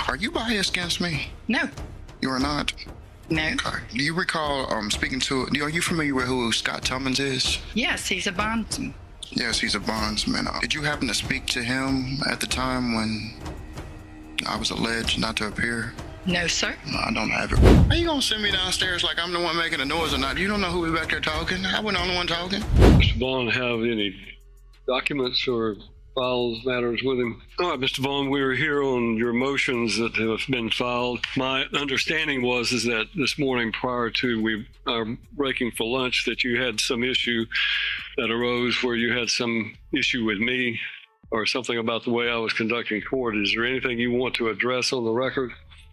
Are you biased against me? No. You are not? No. Okay. Do you recall speaking to, are you familiar with who Scott Tummins is? Yes, he's a bondsman. Yes, he's a bondsman. Did you happen to speak to him at the time when I was alleged not to appear? No, sir. No, I don't have it. How you gonna send me downstairs like I'm the one making the noise or not? You don't know who was back there talking? I wasn't the only one talking. Mr. Vaughn have any documents or files matters with him? All right, Mr. Vaughn, we were here on your motions that have been filed. My understanding is that this morning prior to our breaking for lunch that you had some issue that arose where you had some issue with me or something about the way I was conducting court. Is there anything you want to address on the record?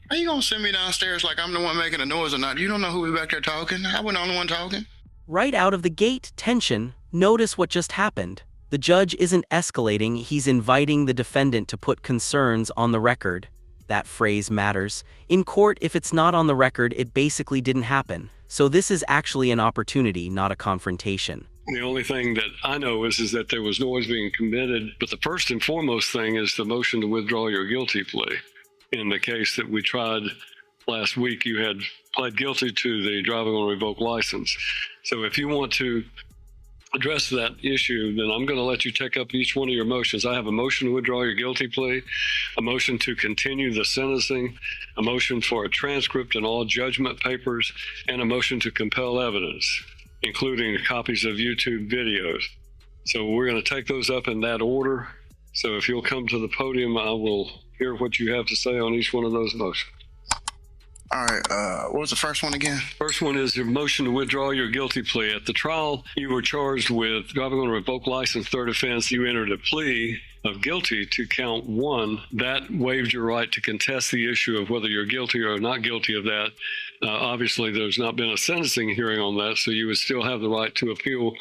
Are you gonna send me downstairs like I'm the one making the noise or not? You don't know who was back there talking? I wasn't the only one talking. Right out of the gate, tension. Notice what just happened. The judge isn't escalating, he's inviting the defendant to put concerns on the record. That phrase matters. In court, if it's not on the record, it basically didn't happen. So this is actually an opportunity, not a confrontation. The only thing that I know is that there was noise being committed, but the first and foremost thing is the motion to withdraw your guilty plea. In the case that we tried last week, you had pled guilty to the driving on a revoked license. So if you want to address that issue, then I'm going to let you take up each one of your motions. I have a motion to withdraw your guilty plea, a motion to continue the sentencing, a motion for a transcript and all judgment papers, and a motion to compel evidence, including copies of YouTube videos. So we're going to take those up in that order. So if you'll come to the podium, I will hear what you have to say on each one of those motions. All right, what was the first one again? First one is your motion to withdraw your guilty plea. At the trial, you were charged with driving on a revoked license, third offense. You entered a plea of guilty to count one. That waived your right to contest the issue of whether you're guilty or not guilty of that. Obviously, there's not been a sentencing hearing on that, so you would still have the right to appeal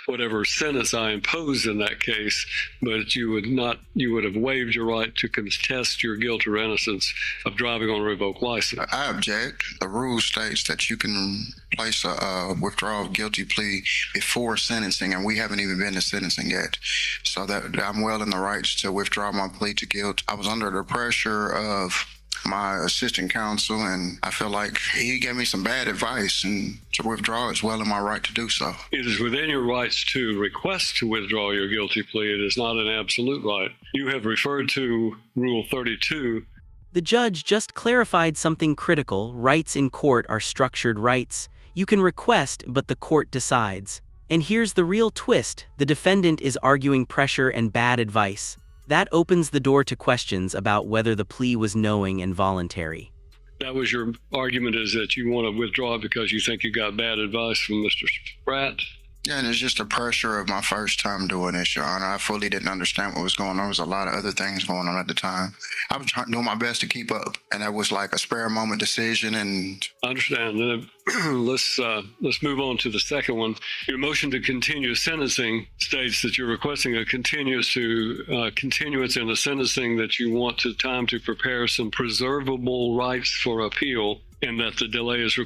whatever sentence I imposed in that case, but you would have waived your right to contest your guilt or innocence of driving on a revoked license. I object. The rule states that you can place a withdrawal of guilty plea before sentencing, and we haven't even been to sentencing yet. So that I'm well in the rights to withdraw my plea to guilt. I was under the pressure of my assistant counsel, and I feel like he gave me some bad advice, and to withdraw is well in my right to do so. It is within your rights to request to withdraw your guilty plea. It is not an absolute right. You have referred to Rule 32. The judge just clarified something critical. Rights in court are structured rights. You can request, but the court decides. And here's the real twist. The defendant is arguing pressure and bad advice. That opens the door to questions about whether the plea was knowing and voluntary. That was your argument, is that you want to withdraw because you think you got bad advice from Mr. Spratt? Yeah, and it's just the pressure of my first time doing this, Your Honor. I fully didn't understand what was going on. There was a lot of other things going on at the time. I was doing my best to keep up, and that was like a spare moment decision. And I understand. Let's move on to the second one. Your motion to continue sentencing states that you're requesting a continuance in the sentencing, that you want time to prepare some preservable rights for appeal, and that the delay is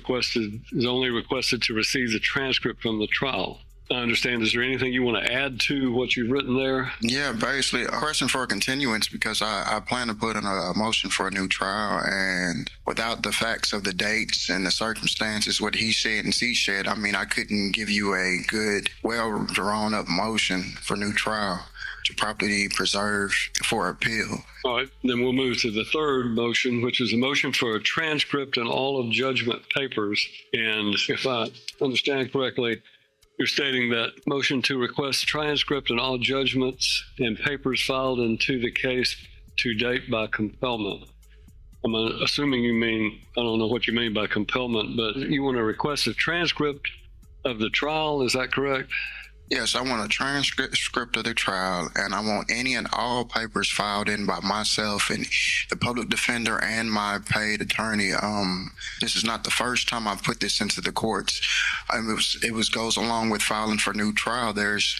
only requested to receive the transcript from the trial. I understand. Is there anything you want to add to what you've written there? Yeah, basically a question for a continuance, because I plan to put in a motion for a new trial, and without the facts of the dates and the circumstances, what he said and she said, I mean, I couldn't give you a good, well drawn up motion for new trial to properly preserve for appeal. All right, then we'll move to the third motion, which is a motion for a transcript and all of judgment papers. And if I understand correctly, you're stating that motion to request transcript and all judgments and papers filed into the case to date by compellment. I'm assuming you mean, I don't know what you mean by compellment, but you want to request a transcript of the trial, is that correct? Yes, I want a transcript of the trial, and I want any and all papers filed in by myself and the public defender and my paid attorney. This is not the first time I've put this into the courts. It goes along with filing for new trial. There's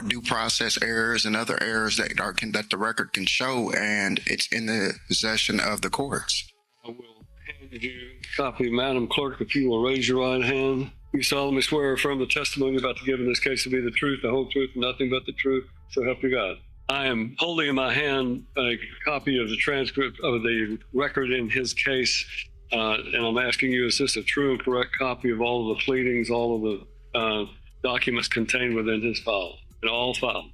due process errors and other errors that the record can show, and it's in the possession of the courts. I will hand you a copy, Madam Clerk, if you will raise your right hand. You solemnly swear or affirm the testimony about to give in this case to be the truth, the whole truth, and nothing but the truth, so help you God. I am holding in my hand a copy of the transcript of the record in his case, and I'm asking you, is this a true and correct copy of all of the pleadings, all of the documents contained within his file, in all files?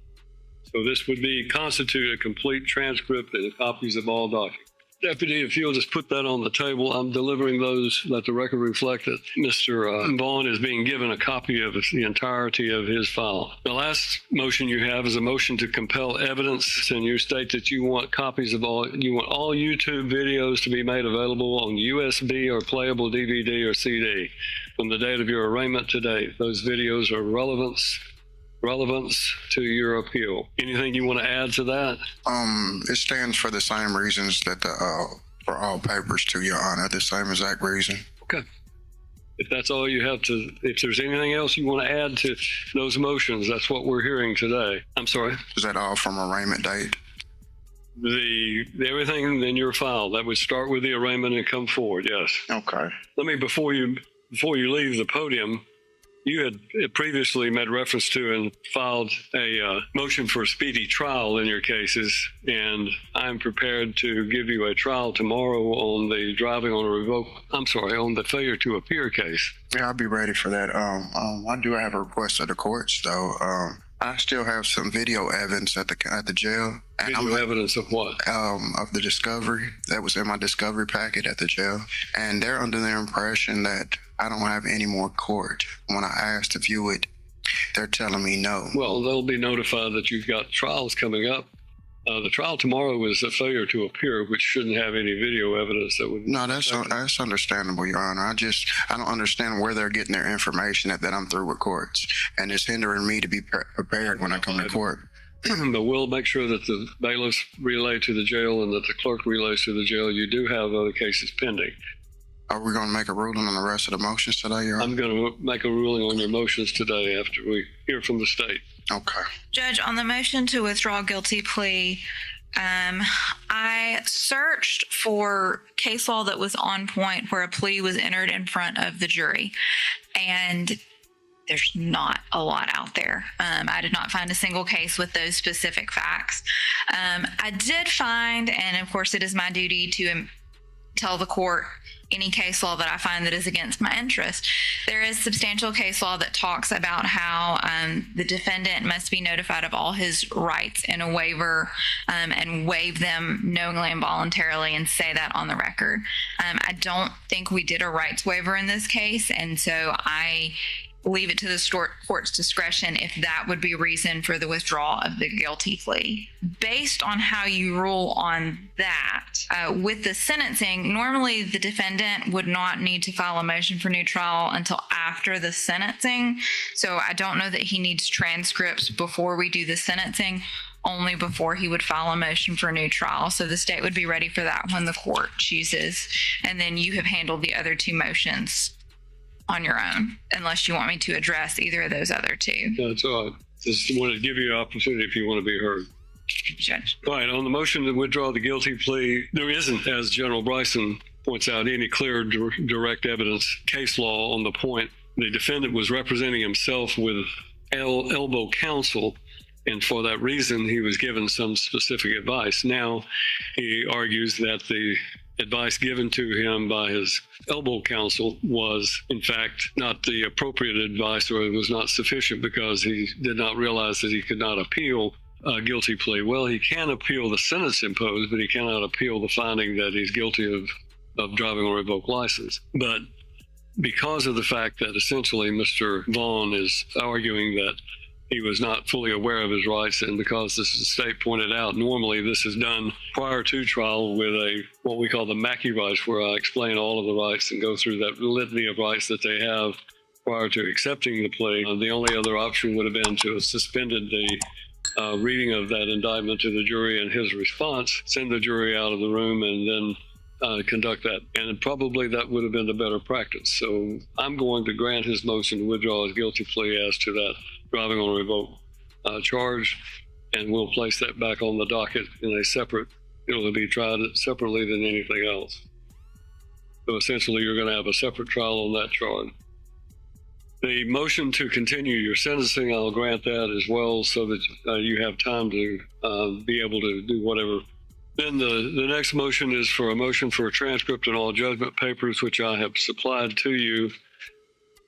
So this would constitute a complete transcript and copies of all documents. Deputy, if you'll just put that on the table, I'm delivering those. Let the record reflect that Mr. Vaughn is being given a copy of the entirety of his file. The last motion you have is a motion to compel evidence, and you state that you want copies of all YouTube videos to be made available on USB or playable DVD or CD from the date of your arraignment to date. Those videos are relevance to your appeal. Anything you want to add to that? It stands for the same reasons that for all papers, to Your Honor, the same exact reason. Okay. If that's all you have to, if there's anything else you want to add to those motions, that's what we're hearing today. I'm sorry. Is that all from arraignment date? Everything in your file that would start with the arraignment and come forward. Yes. Okay. Let me, before you leave the podium, you had previously made reference to and filed a motion for a speedy trial in your cases, and I'm prepared to give you a trial tomorrow on the on the failure to appear case. Yeah, I'll be ready for that. I do have a request of the courts, though. I still have some video evidence at the jail. Video evidence of what? Of the discovery that was in my discovery packet at the jail, and they're under the impression that I don't have any more court. When I asked to view it, they're telling me no. Well, they'll be notified that you've got trials coming up. The trial tomorrow is a failure to appear, which shouldn't have any video evidence that would. No, that's understandable, Your Honor. I don't understand where they're getting their information that I'm through with courts, and it's hindering me to be prepared when I come to court. But we'll make sure that the bailiffs relay to the jail and that the clerk relays to the jail. You do have other cases pending. Are we going to make a ruling on the rest of the motions today, Your Honor? I'm going to make a ruling on your motions today after we hear from the state. Okay. Judge, on the motion to withdraw guilty plea, I searched for case law that was on point where a plea was entered in front of the jury, and there's not a lot out there. I did not find a single case with those specific facts. I did find, and of course it is my duty to tell the court any case law that I find that is against my interest. There is substantial case law that talks about how the defendant must be notified of all his rights in a waiver and waive them knowingly and voluntarily and say that on the record. I don't think we did a rights waiver in this case, and so I leave it to the court's discretion if that would be reason for the withdrawal of the guilty plea. Based on how you rule on that, with the sentencing, normally the defendant would not need to file a motion for new trial until after the sentencing. So I don't know that he needs transcripts before we do the sentencing, only before he would file a motion for a new trial. So the state would be ready for that when the court chooses. And then you have handled the other two motions on your own, unless you want me to address either of those other two. That's all right. Just wanted to give you an opportunity if you want to be heard. Judge. All right, on the motion to withdraw the guilty plea, there isn't, as General Bryson points out, any clear direct evidence case law on the point. The defendant was representing himself with elbow counsel, and for that reason, he was given some specific advice. Now, he argues that the advice given to him by his elbow counsel was, in fact, not the appropriate advice, or it was not sufficient because he did not realize that he could not appeal a guilty plea. Well, he can appeal the sentence imposed, but he cannot appeal the finding that he's guilty of driving on a revoked license. But because of the fact that essentially Mr. Vaughn is arguing that he was not fully aware of his rights, and because this is the state pointed out, normally this is done prior to trial with what we call the Mackey rights, where I explain all of the rights and go through that litany of rights that they have prior to accepting the plea. The only other option would have been to have suspended the reading of that indictment to the jury and his response, send the jury out of the room, and then conduct that. And probably that would have been the better practice. So I'm going to grant his motion to withdraw his guilty plea as to that driving on a revoked charge, and we'll place that back on the docket in a separate, it'll be tried separately than anything else. So essentially you're going to have a separate trial on that charge. The motion to continue your sentencing, I'll grant that as well, so that you have time to be able to do whatever. Then the next motion is for a motion for a transcript and all judgment papers, which I have supplied to you.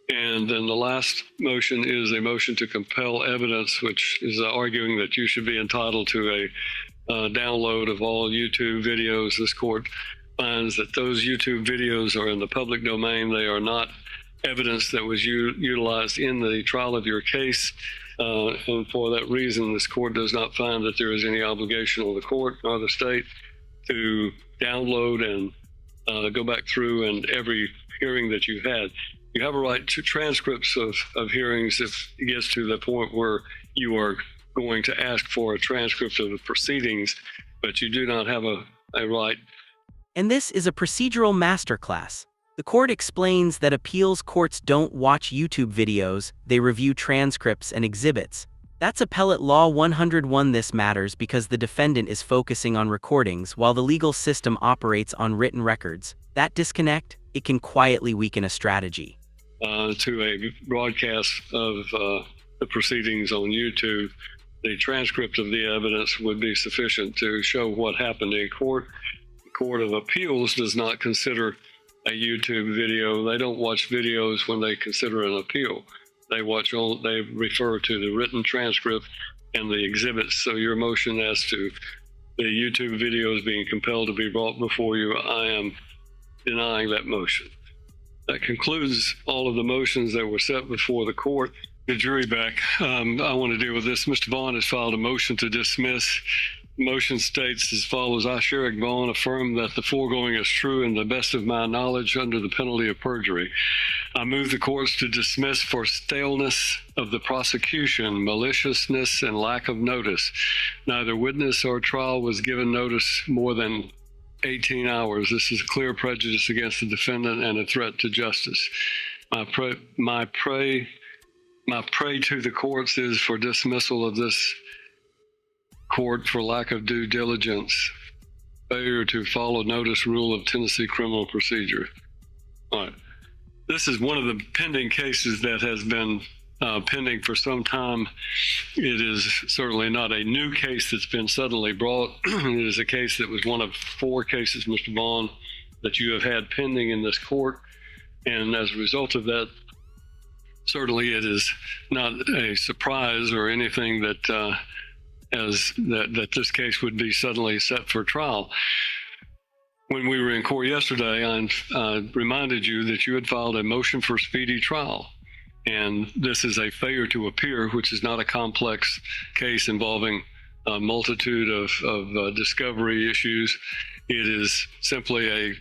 And then the last motion is a motion to compel evidence, which is arguing that you should be entitled to a download of all YouTube videos. This court finds that those YouTube videos are in the public domain. They are not evidence that was utilized in the trial of your case. And for that reason, this court does not find that there is any obligation on the court or the state to download and go back through and every hearing that you've had. You have a right to transcripts of hearings if it gets to the point where you are going to ask for a transcript of the proceedings, but you do not have a right. And this is a procedural masterclass. The court explains that appeals courts don't watch YouTube videos, they review transcripts and exhibits. That's Appellate Law 101. This matters because the defendant is focusing on recordings while the legal system operates on written records. That disconnect, it can quietly weaken a strategy. To a broadcast of the proceedings on YouTube, the transcript of the evidence would be sufficient to show what happened in court. The Court of Appeals does not consider a YouTube video. They don't watch videos when they consider an appeal. They refer to the written transcript and the exhibits. So your motion as to the YouTube videos being compelled to be brought before you, I am denying that motion. That concludes all of the motions that were set before the court. The jury back. I want to deal with this. Mr. Vaughn has filed a motion to dismiss. The motion states as follows: I, Sherrick Vaughn, affirm that the foregoing is true in the best of my knowledge under the penalty of perjury. I move the courts to dismiss for staleness of the prosecution, maliciousness, and lack of notice. Neither witness or trial was given notice more than 18 hours. This is clear prejudice against the defendant and a threat to justice. My prayer to the courts is for dismissal of this court for lack of due diligence, failure to follow notice rule of Tennessee criminal procedure. All right. This is one of the pending cases that has been pending for some time. It is certainly not a new case that's been suddenly brought. It is a case that was one of 4 cases, Mr. Vaughn, that you have had pending in this court. And as a result of that, certainly it is not a surprise or anything that that this case would be suddenly set for trial. When we were in court yesterday, I reminded you that you had filed a motion for speedy trial. And this is a failure to appear, which is not a complex case involving a multitude of discovery issues. It is simply a...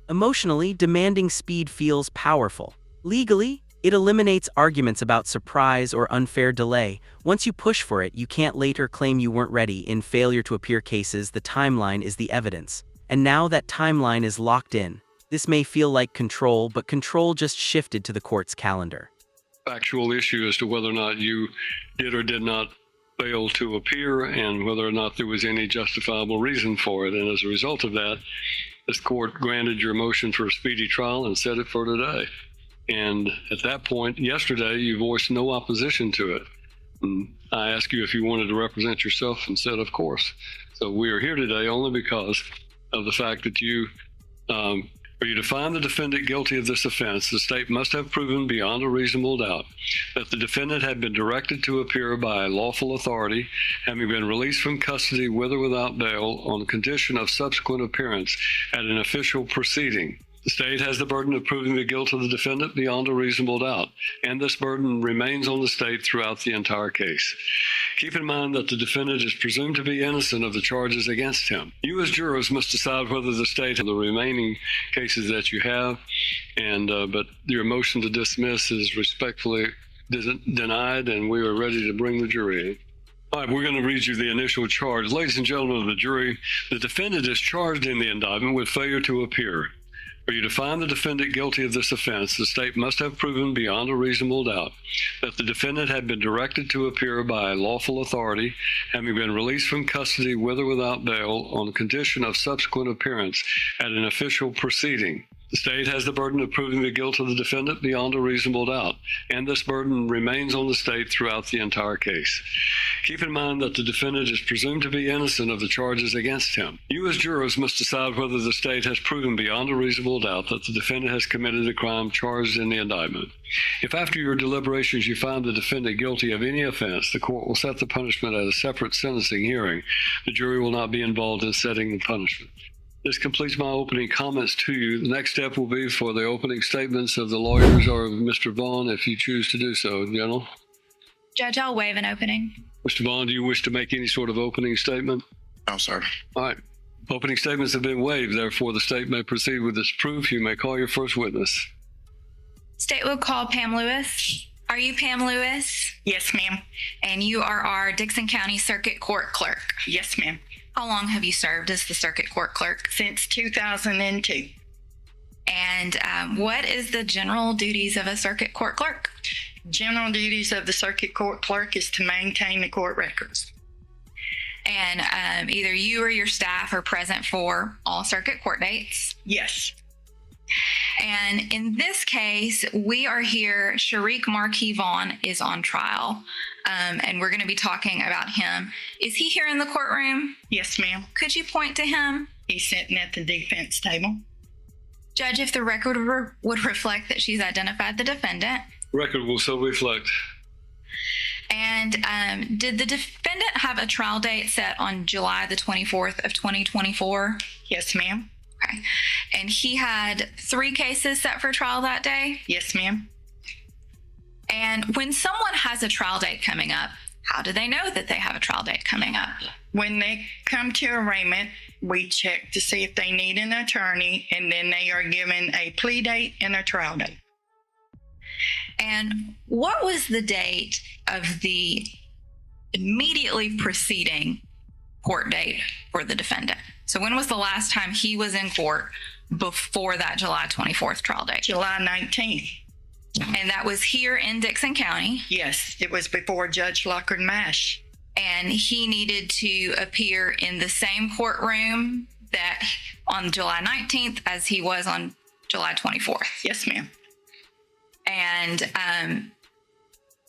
Emotionally, demanding speed feels powerful. Legally, it eliminates arguments about surprise or unfair delay. Once you push for it, you can't later claim you weren't ready. In failure to appear cases, the timeline is the evidence. And now that timeline is locked in. This may feel like control, but control just shifted to the court's calendar. Factual issue as to whether or not you did or did not fail to appear and whether or not there was any justifiable reason for it. And as a result of that, this court granted your motion for a speedy trial and set it for today. And at that point, yesterday, you voiced no opposition to it. And I asked you if you wanted to represent yourself and said, of course. So we are here today only because of the fact that for you to find the defendant guilty of this offense, the state must have proven beyond a reasonable doubt that the defendant had been directed to appear by a lawful authority, having been released from custody with or without bail on condition of subsequent appearance at an official proceeding. The state has the burden of proving the guilt of the defendant beyond a reasonable doubt, and this burden remains on the state throughout the entire case. Keep in mind that the defendant is presumed to be innocent of the charges against him. You as jurors must decide whether the state, the remaining cases that you have, but your motion to dismiss is respectfully denied, and we are ready to bring the jury in. All right, we're going to read you the initial charge. Ladies and gentlemen of the jury, the defendant is charged in the indictment with failure to appear. For you to find the defendant guilty of this offense, the state must have proven beyond a reasonable doubt that the defendant had been directed to appear by a lawful authority, having been released from custody with or without bail on condition of subsequent appearance at an official proceeding. The state has the burden of proving the guilt of the defendant beyond a reasonable doubt, and this burden remains on the state throughout the entire case. Keep in mind that the defendant is presumed to be innocent of the charges against him. You as jurors must decide whether the state has proven beyond a reasonable doubt that the defendant has committed the crime charged in the indictment. If after your deliberations you find the defendant guilty of any offense, the court will set the punishment at a separate sentencing hearing. The jury will not be involved in setting the punishment. This completes my opening comments to you. The next step will be for the opening statements of the lawyers or of Mr. Vaughn, if you choose to do so, General. Judge, I'll waive an opening. Mr. Vaughn, do you wish to make any sort of opening statement? No, sir. All right. Opening statements have been waived. Therefore, the state may proceed with its proof. You may call your first witness. State will call Pam Lewis. Are you Pam Lewis? Yes, ma'am. And you are our Dixon County Circuit Court Clerk. Yes, ma'am. How long have you served as the Circuit Court Clerk? Since 2002. And what is the general duties of a Circuit Court Clerk? General duties of the Circuit Court Clerk is to maintain the court records. And either you or your staff are present for all circuit court dates. Yes. And in this case, we are here. Sharik Marquis Vaughn is on trial, and we're going to be talking about him. Is he here in the courtroom? Yes, ma'am. Could you point to him? He's sitting at the defense table. Judge, if the record would reflect that she's identified the defendant. Record will so reflect. And did the defendant have a trial date set on July the 24th of 2024? Yes, ma'am. Okay. And he had 3 cases set for trial that day? Yes, ma'am. And when someone has a trial date coming up, how do they know that they have a trial date coming up? When they come to arraignment, we check to see if they need an attorney, and then they are given a plea date and a trial date. And what was the date of the immediately preceding court date for the defendant? So when was the last time he was in court before that July 24th trial date? July 19th. And that was here in Dixon County? Yes, it was before Judge Lockard Mash. And he needed to appear in the same courtroom that on July 19th as he was on July 24th? Yes, ma'am. And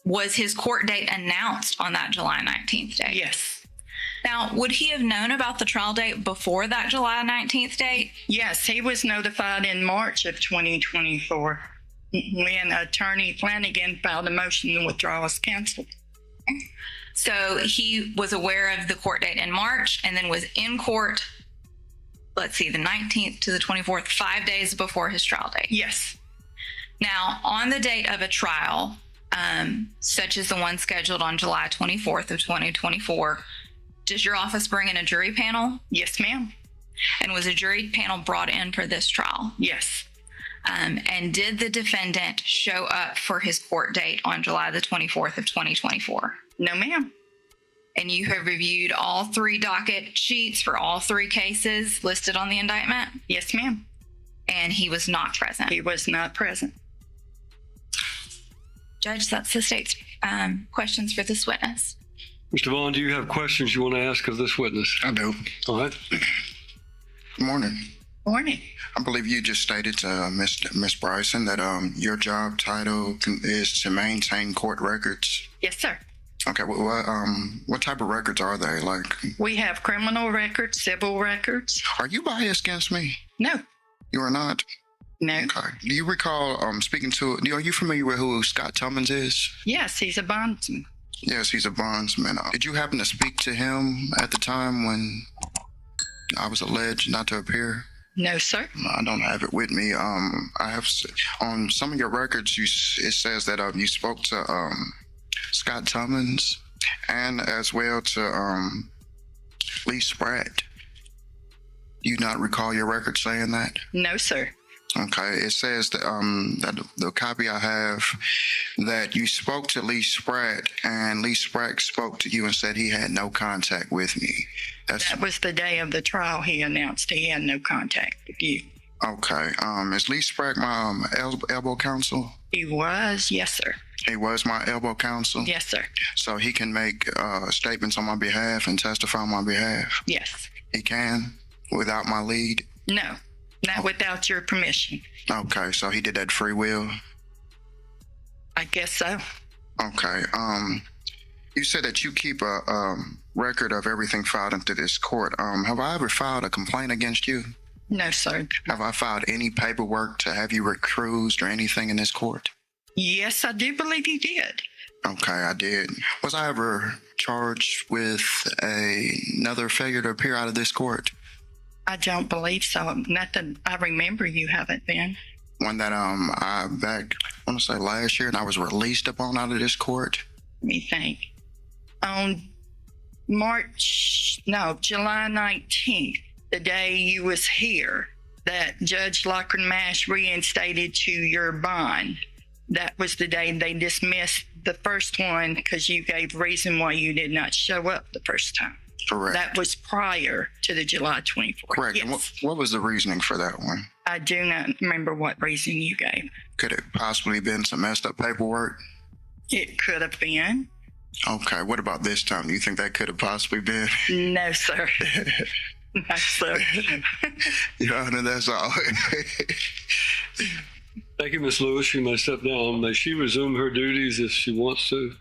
was his court date announced on that July 19th date? Yes. Now, would he have known about the trial date before that July 19th date? Yes, he was notified in March of 2024 when Attorney Flanagan filed a motion to withdraw his counsel. So he was aware of the court date in March and then was in court, let's see, the 19th to the 24th, 5 days before his trial date. Yes. Now, on the date of a trial, such as the one scheduled on July 24th of 2024, does your office bring in a jury panel? Yes, ma'am. And was a jury panel brought in for this trial? Yes. And did the defendant show up for his court date on July the 24th of 2024? No, ma'am. And you have reviewed all 3 docket sheets for all 3 cases listed on the indictment? Yes, ma'am. And he was not present? He was not present. Judge, that's the state's questions for this witness. Mr. Vaughn, do you have questions you want to ask of this witness? I do. All right. Good morning. Morning. I believe you just stated to Miss Bryson that your job title is to maintain court records. Yes, sir. Okay. What type of records are they? Like, We have criminal records, civil records. are you biased against me? No. You are not. No. Okay. Do you recall speaking to? Are you familiar with who Scott Tummins is? Yes, he's a bondsman. Yes, he's a bondsman. Did you happen to speak to him at the time when I was alleged not to appear? No, sir. I don't have it with me. I have on some of your records. It says that you spoke to Scott Tummins and as well to Lee Spratt. Do you not recall your record saying that? No, sir. Okay, it says that, that the copy I have that you spoke to Lee Spratt and Lee Spratt spoke to you and said he had no contact with me. That was the day of the trial. He announced he had no contact with you. Okay. Is Lee Sprague my elbow counsel? He was, yes, sir. He was my elbow counsel? Yes, sir. So he can make statements on my behalf and testify on my behalf? Yes. He can, without my lead? No, not without your permission. Okay, so he did that free will? I guess so. Okay. You said that you keep a record of everything filed into this court. Have I ever filed a complaint against you? No, sir. Have I filed any paperwork to have you recused or anything in this court? Yes, I do believe you did. Okay, I did. Was I ever charged with another failure to appear out of this court? I don't believe so. Not that I remember you haven't been. One that I want to say last year, and I was released upon out of this court. Let me think. On July 19th, the day you was here, that Judge Lockard Mash reinstated to your bond. That was the day they dismissed the first one because you gave reason why you did not show up the first time. Correct. That was prior to the July 24th. Correct. Yes. And what was the reasoning for that one? I do not remember what reason you gave. Could it possibly been some messed up paperwork? It could have been. Okay. What about this time? Do you think that could have possibly been? No, sir. No, sir. Your Honor, that's all. Thank you, Ms. Lewis. You may step down. May she resume her duties if she wants to.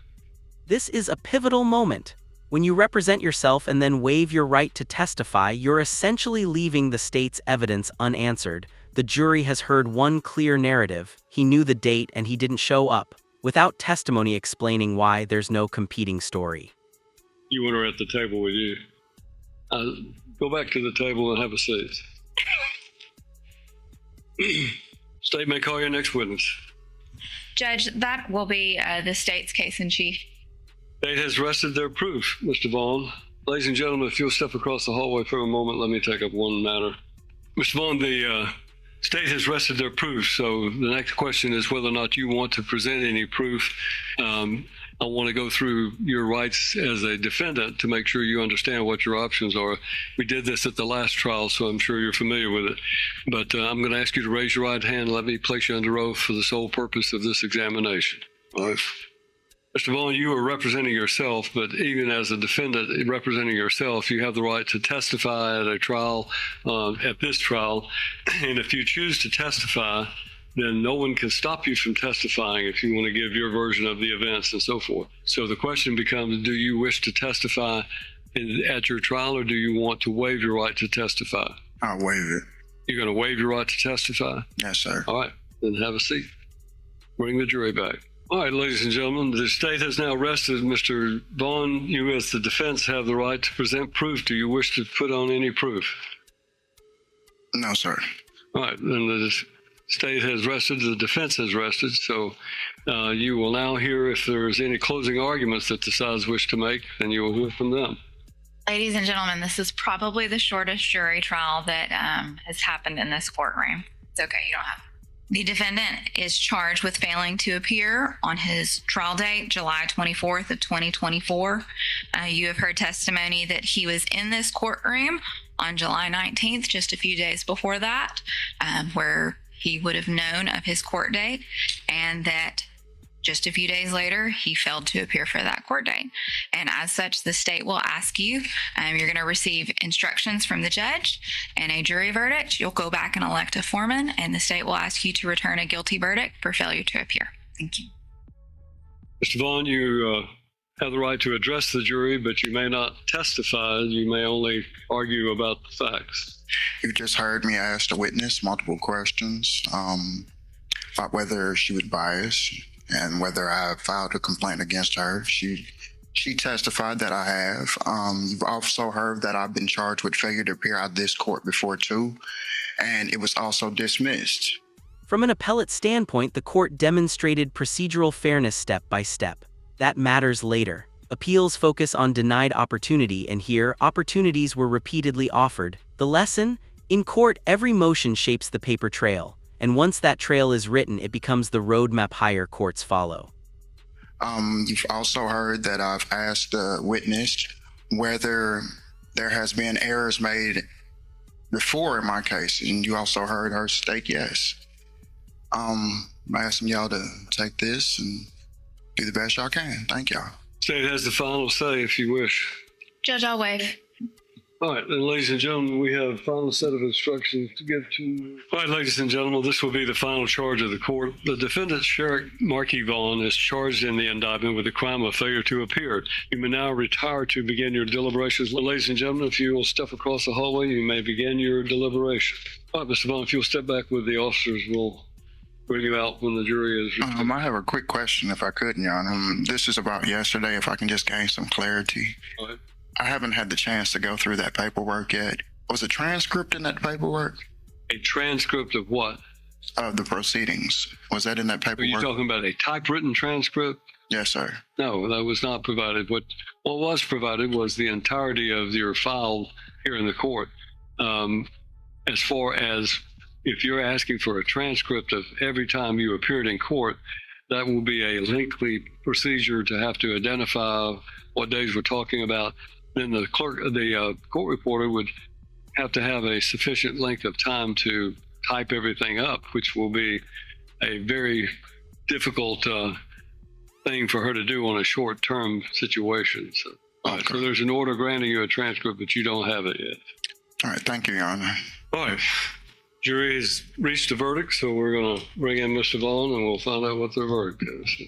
This is a pivotal moment. When you represent yourself and then waive your right to testify, you're essentially leaving the state's evidence unanswered. The jury has heard one clear narrative. He knew the date and he didn't show up, without testimony explaining why. There's no competing story. You want her at the table with you. Go back to the table and have a seat. State may call your next witness. Judge, that will be the state's case in chief. State has rested their proof, Mr. Vaughn. Ladies and gentlemen, if you'll step across the hallway for a moment, let me take up one matter. Mr. Vaughn, the state has rested their proof, so the next question is whether or not you want to present any proof. I want to go through your rights as a defendant to make sure you understand what your options are. We did this at the last trial, so I'm sure you're familiar with it. But I'm going to ask you to raise your right hand and let me place you under oath for the sole purpose of this examination. All right. Mr. Vaughn, you are representing yourself, but even as a defendant representing yourself, you have the right to testify at a trial, at this trial. And if you choose to testify, then no one can stop you from testifying if you want to give your version of the events and so forth. So the question becomes, do you wish to testify at your trial, or do you want to waive your right to testify? I'll waive it. You're going to waive your right to testify? Yes, sir. All right, then have a seat. Bring the jury back. All right, ladies and gentlemen, the state has now rested. Mr. Vaughn, you as the defense have the right to present proof. Do you wish to put on any proof? No, sir. All right, then the state has rested, the defense has rested, so you will now hear if there's any closing arguments that the sides wish to make, and you will hear from them. Ladies and gentlemen, this is probably the shortest jury trial that has happened in this courtroom. It's okay, you don't have to. The defendant is charged with failing to appear on his trial date, July 24th of 2024. You have heard testimony that he was in this courtroom on July 19th, just a few days before that, where he would have known of his court date, and that just a few days later, he failed to appear for that court date. And as such, the state will ask you, you're going to receive instructions from the judge and a jury verdict. You'll go back and elect a foreman, and the state will ask you to return a guilty verdict for failure to appear. Thank you. Mr. Vaughn, you have the right to address the jury, but you may not testify. You may only argue about the facts. You just heard me ask the witness multiple questions about whether she was biased and whether I filed a complaint against her. She testified that I have. You've also heard that I've been charged with failure to appear out of this court before too, and it was also dismissed. From an appellate standpoint, the court demonstrated procedural fairness step by step. That matters later. Appeals focus on denied opportunity, and here, opportunities were repeatedly offered. The lesson? In court, every motion shapes the paper trail. And once that trail is written, it becomes the roadmap higher courts follow. You've also heard that I've asked the witness whether there has been errors made before in my case, and you also heard her state yes. I'm asking y'all to take this and do the best y'all can. Thank y'all. State has the final say if you wish. Judge, I'll waive. All right, then, ladies and gentlemen, we have a final set of instructions to give to... All right, ladies and gentlemen, this will be the final charge of the court. The defendant, Sheriff Marky Vaughn, is charged in the indictment with the crime of failure to appear. You may now retire to begin your deliberations. Ladies and gentlemen, if you will step across the hallway, you may begin your deliberation. All right, Mr. Vaughn, if you'll step back with the officers, we'll bring you out when the jury is... I have a quick question, if I could, Your Honor. This is about yesterday, if I can just gain some clarity. All right. I haven't had the chance to go through that paperwork yet. Was a transcript in that paperwork? A transcript of what? Of the proceedings. Was that in that Are you paperwork? talking about a typewritten transcript? Yes, sir. No, that was not provided. What was provided was the entirety of your file here in the court. As far as if you're asking for a transcript of every time you appeared in court, that will be a lengthy procedure to have to identify what days we're talking about. Then the court reporter would have to have a sufficient length of time to type everything up, which will be a very difficult thing for her to do on a short-term situation. So, all right, so there's an order granting you a transcript, but you don't have it yet. All right, thank you, Your Honor. All right, jury has reached a verdict, so we're going to bring in Mr. Vaughn and we'll find out what their verdict is.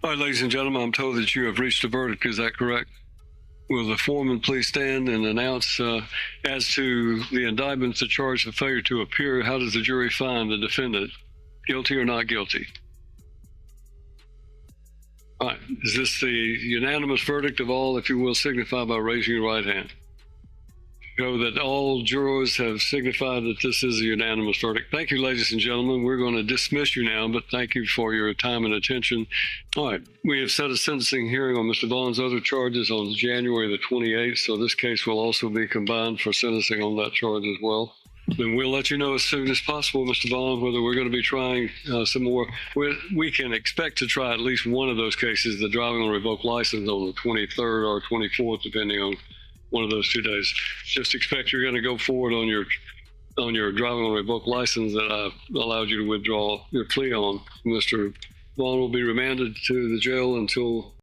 All right, ladies and gentlemen, I'm told that you have reached a verdict. Is that correct? Will the foreman please stand and announce as to the indictment, the charge of failure to appear, how does the jury find the defendant? Guilty or not guilty? All right, is this the unanimous verdict of all, if you will, signify by raising your right hand? Show that all jurors have signified that this is a unanimous verdict. Thank you, ladies and gentlemen. We're going to dismiss you now, but thank you for your time and attention. All right, we have set a sentencing hearing on Mr. Vaughn's other charges on January the 28th, so this case will also be combined for sentencing on that charge as well. Then we'll let you know as soon as possible, Mr. Vaughn, whether we're going to be trying some more. We can expect to try at least one of those cases, the driving on revoked license, on the 23rd or 24th, depending on one of those 2 days. Just expect you're going to go forward on your driving on revoked license that I allowed you to withdraw your plea on. Mr. Vaughn will be remanded to the jail until